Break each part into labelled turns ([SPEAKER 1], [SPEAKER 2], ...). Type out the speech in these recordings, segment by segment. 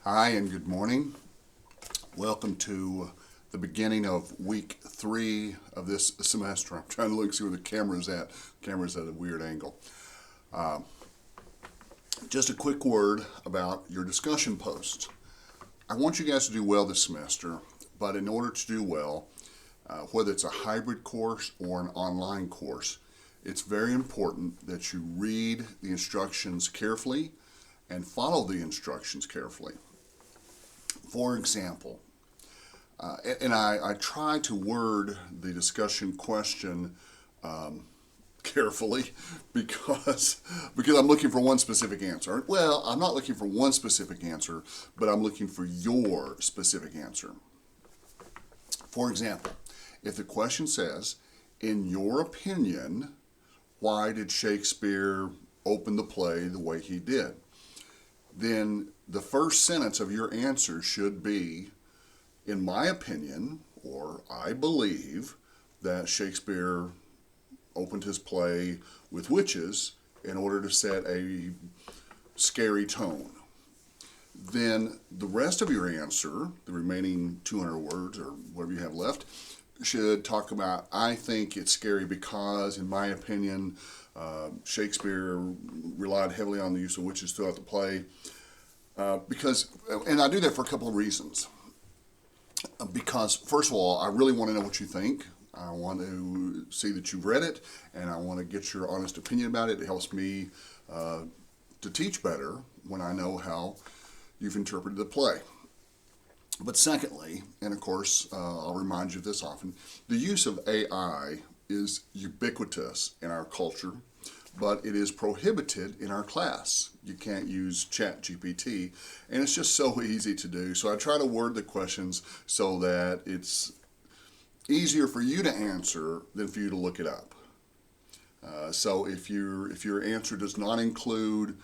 [SPEAKER 1] Hi and good morning. Welcome to the beginning of week 3 of this semester. I'm trying to look see where the camera's at. The camera's at a weird angle. Just a quick word about your discussion posts. I want you guys to do well this semester, but in order to do well, whether it's a hybrid course or an online course, it's very important that you read the instructions carefully and follow the instructions carefully. For example, I try to word the discussion question carefully because I'm looking for one specific answer. Well, I'm not looking for one specific answer, but I'm looking for your specific answer. For example, if the question says, in your opinion, why did Shakespeare open the play the way he did? Then the first sentence of your answer should be, in my opinion, or I believe, that Shakespeare opened his play with witches in order to set a scary tone. Then the rest of your answer, the remaining 200 words or whatever you have left, should talk about, I think it's scary because, in my opinion, Shakespeare relied heavily on the use of witches throughout the play. And I do that for a couple of reasons. Because, first of all, I really want to know what you think. I want to see that you've read it, and I want to get your honest opinion about it. It helps me to teach better when I know how you've interpreted the play. But secondly, and of course, I'll remind you of this often, the use of AI is ubiquitous in our culture, but it is prohibited in our class. You can't use ChatGPT, and it's just so easy to do. So I try to word the questions so that it's easier for you to answer than for you to look it up. So if your answer does not include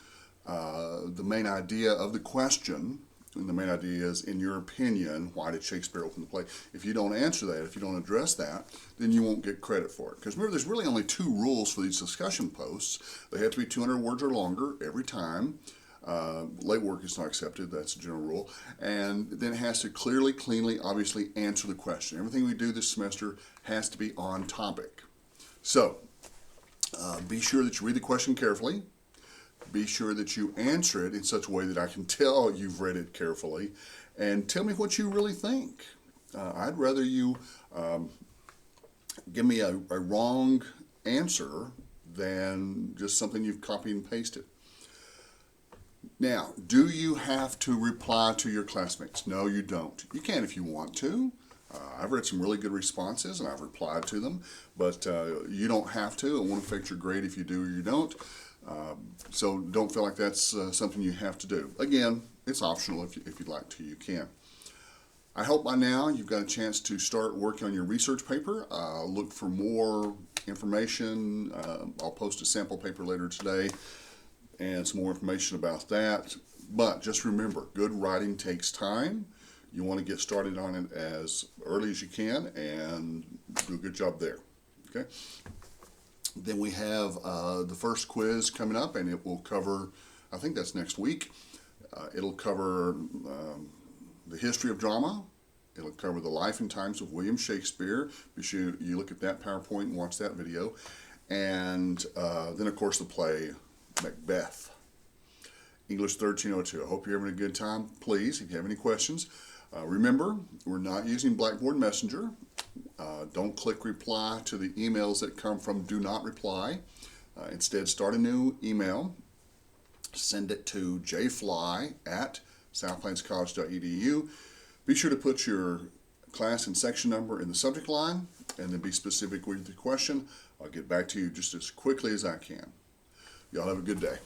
[SPEAKER 1] the main idea of the question, and the main idea is, in your opinion, why did Shakespeare open the play? If you don't answer that, if you don't address that, then you won't get credit for it. Because remember, there's really only 2 rules for these discussion posts. They have to be 200 words or longer every time. Late work is not accepted, that's a general rule. And then it has to clearly, cleanly, obviously answer the question. Everything we do this semester has to be on topic. So, be sure that you read the question carefully. Be sure that you answer it in such a way that I can tell you've read it carefully, and tell me what you really think. I'd rather you give me a wrong answer than just something you've copied and pasted. Now, do you have to reply to your classmates? No, you don't. You can if you want to. I've read some really good responses and I've replied to them, but you don't have to. It won't affect your grade if you do or you don't. So don't feel like that's something you have to do. Again, it's optional. If you'd like to, you can. I hope by now you've got a chance to start working on your research paper. Look for more information. I'll post a sample paper later today and some more information about that. But just remember, good writing takes time. You want to get started on it as early as you can and do a good job there. Okay? Then we have the first quiz coming up, and it will cover, I think that's next week. It'll cover the history of drama. It'll cover the life and times of William Shakespeare. Be sure you look at that PowerPoint and watch that video. And then, of course, the play Macbeth. English 1302. I hope you're having a good time. Please, if you have any questions, remember, we're not using Blackboard Messenger. Don't click reply to the emails that come from do not reply. Instead, start a new email. Send it to jfly@southplains.college.edu. Be sure to put your class and section number in the subject line, and then be specific with the question. I'll get back to you just as quickly as I can. Y'all have a good day.